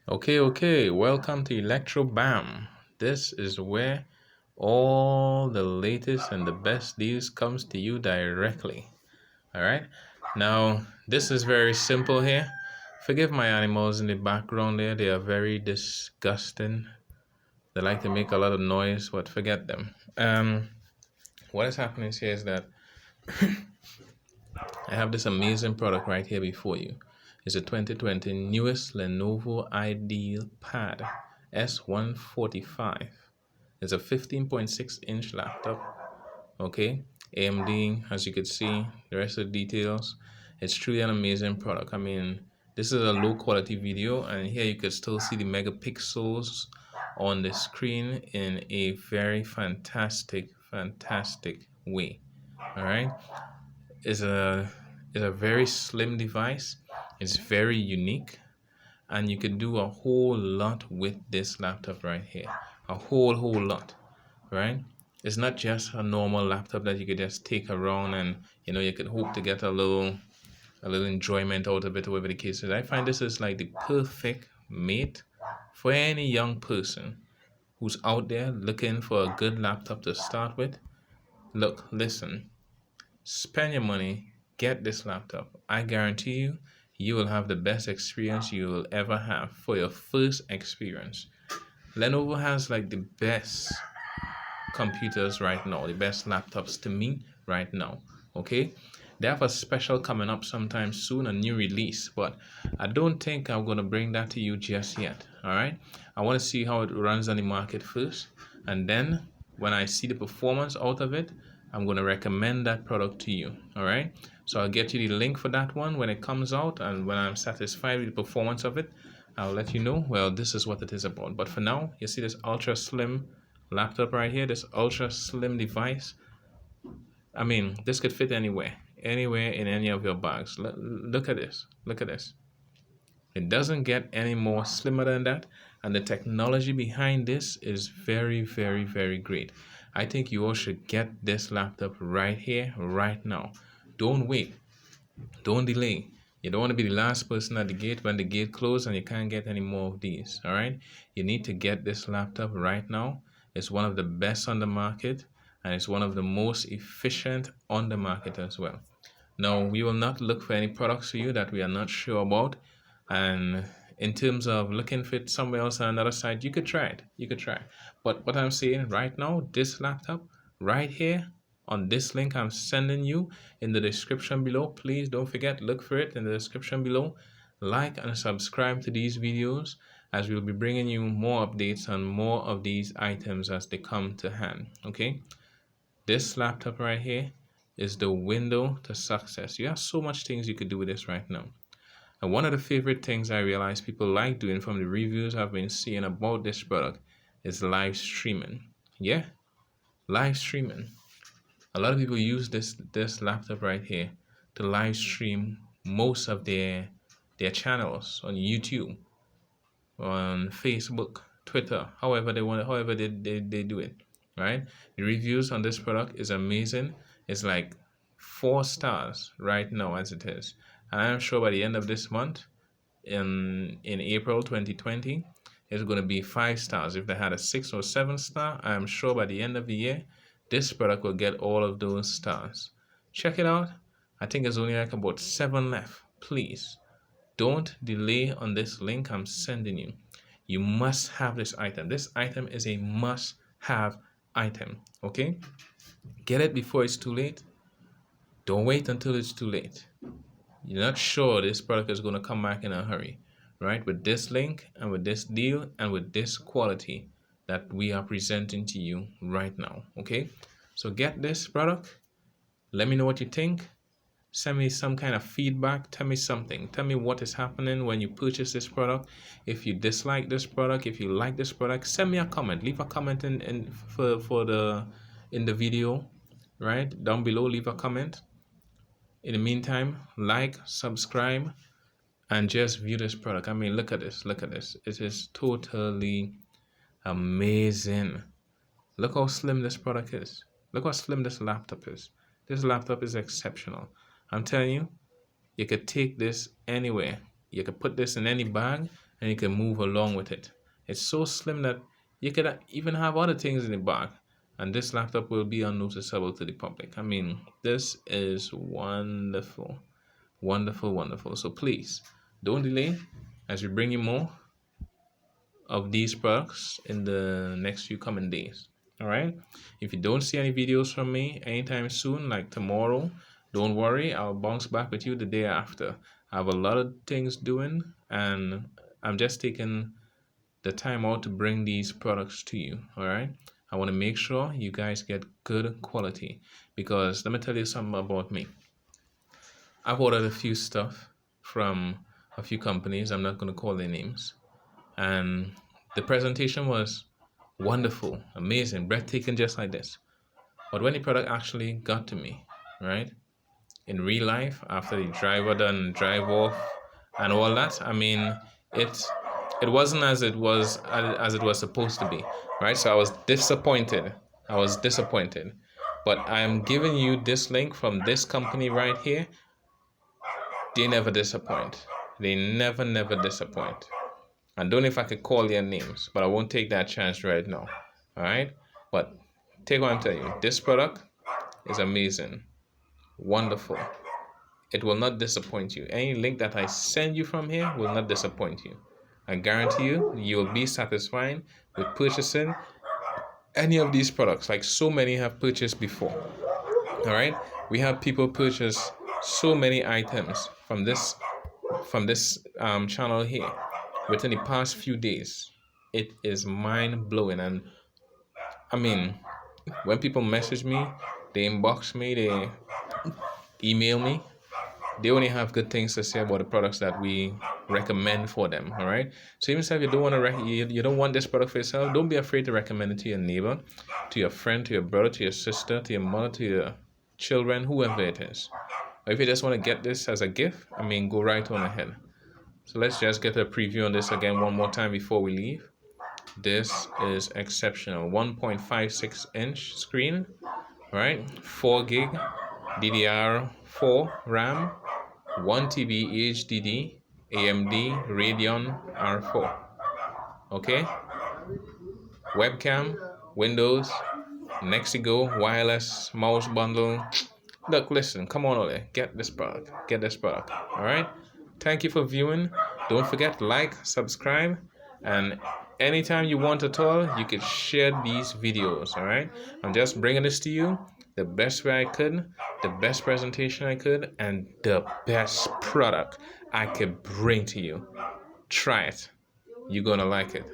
Okay, welcome to Electro Bam. This is where all the latest and the best news comes to you directly. All right. Now, this is very simple here. Forgive my animals in the background there. They are very disgusting. They like to make a lot of noise, but forget them. What is happening here is that I have this amazing product right here before you. It's a 2020 newest Lenovo ideapad S145. It's a 15.6-inch laptop. Okay, AMD, as you could see, the rest of the details. It's truly an amazing product. I mean, this is a low quality video, and here you could still see the megapixels on the screen in a very fantastic way. All right, is a is a very slim device. It's very unique, and you can do a whole lot with this laptop right here. A whole lot, right? It's not just a normal laptop that you could just take around and you could hope to get a little enjoyment out of it, whatever the case is. I find this is like the perfect mate for any young person who's out there looking for a good laptop to start with. Look, listen. Spend your money, get this laptop. I guarantee you, you will have the best experience you will ever have for your first experience. Lenovo has like the best computers right now, the best laptops to me right now. Okay, they have a special coming up sometime soon, a new release, but I don't think I'm gonna bring that to you just yet. All right, I want to see how it runs on the market first, and then when I see the performance out of it, I'm gonna recommend that product to you. All right, so I'll get you the link for that one when it comes out, and when I'm satisfied with the performance of it, I'll let you know. Well, this is what it is about. But for now, you see this ultra slim laptop right here, this ultra slim device. I mean, this could fit anywhere in any of your bags. Look at this. Look at this. It doesn't get any more slimmer than that, and the technology behind this is very great. I think you all should get this laptop right here, right now. Don't wait. Don't delay. You don't want to be the last person at the gate when the gate closes and you can't get any more of these. All right. You need to get this laptop right now. It's one of the best on the market, and it's one of the most efficient on the market as well. Now, we will not look for any products for you that we are not sure about. And in terms of looking for it somewhere else on another site, you could try it. You could try. But what I'm saying right now, this laptop right here on this link I'm sending you in the description below, please don't forget, look for it in the description below. Like and subscribe to these videos, as we'll be bringing you more updates on more of these items as they come to hand. Okay, this laptop right here is the window to success. You have so much things you could do with this right now. And one of the favorite things I realize people like doing from the reviews I've been seeing about this product is live streaming. Yeah, live streaming. A lot of people use this laptop right here to live stream most of their channels on YouTube, on Facebook, Twitter, however they want, however they do it, right? The reviews on this product is amazing. It's like 4 stars right now as it is, and I'm sure by the end of this month, in April 2020, it's going to be 5 stars. If they had a 6 or 7 star, I'm sure by the end of the year, this product will get all of those stars. Check it out. I think there's only like about 7 left. Please don't delay on this link I'm sending you. You must have this item. This item is a must have item. Okay, get it before it's too late. Don't wait until it's too late. You're not sure this product is going to come back in a hurry, right? With this link and with this deal and with this quality that we are presenting to you right now. Okay, so get this product. Let me know what you think. Send me some kind of feedback. Tell me something. Tell me what is happening when you purchase this product. If you dislike this product, if you like this product, send me a comment. Leave a comment in the video, right down below. Leave a comment. In the meantime, like, subscribe, and just view this product. I mean, look at this. Look at this. It is totally amazing. Look how slim this product is. Look how slim this laptop is. This laptop is exceptional. I'm telling you, you could take this anywhere. You could put this in any bag and you can move along with it. It's so slim that you could even have other things in the bag, and this laptop will be unnoticeable to the public. I mean, this is wonderful, wonderful, wonderful. So please don't delay as we bring you more of these products in the next few coming days. All right. If you don't see any videos from me anytime soon, like tomorrow, don't worry. I'll bounce back with you the day after. I have a lot of things doing, and I'm just taking the time out to bring these products to you. All right. I want to make sure you guys get good quality, because let me tell you something about me. I've ordered a few stuff from a few companies. I'm not going to call their names, and the presentation was wonderful, amazing, breathtaking, just like this. But when the product actually got to me, right, in real life, after the driver done drive off and all that, I mean, it it wasn't as it was supposed to be, right? So I was disappointed. I was disappointed. But I'm giving you this link from this company right here. They never disappoint. They never disappoint. I don't know if I could call their names, but I won't take that chance right now. All right? But take what I'm telling you. This product is amazing, wonderful. It will not disappoint you. Any link that I send you from here will not disappoint you. I guarantee you, you will be satisfied with purchasing any of these products, like so many have purchased before. All right? We have people purchase so many items from this channel here within the past few days. It is mind blowing, and I mean, when people message me, they inbox me, they email me, they only have good things to say about the products that we recommend for them. All right. So even if you don't want to you don't want this product for yourself, don't be afraid to recommend it to your neighbor, to your friend, to your brother, to your sister, to your mother, to your children, whoever it is. Or if you just want to get this as a gift, I mean, go right on ahead. So let's just get a preview on this again one more time before we leave. This is exceptional. 1.56-inch screen, right? 4 gig DDR4 RAM, 1 TB HDD, AMD Radeon R4. Okay? Webcam, Windows, Nexigo, wireless mouse bundle. Look, listen, come on, Ole, get this product. Get this product. All right? Thank you for viewing. Don't forget, like, subscribe, and anytime you want at all, you could share these videos. All right? I'm just bringing this to you the best way I could, the best presentation I could, and the best product I could bring to you. Try it. You're gonna like it.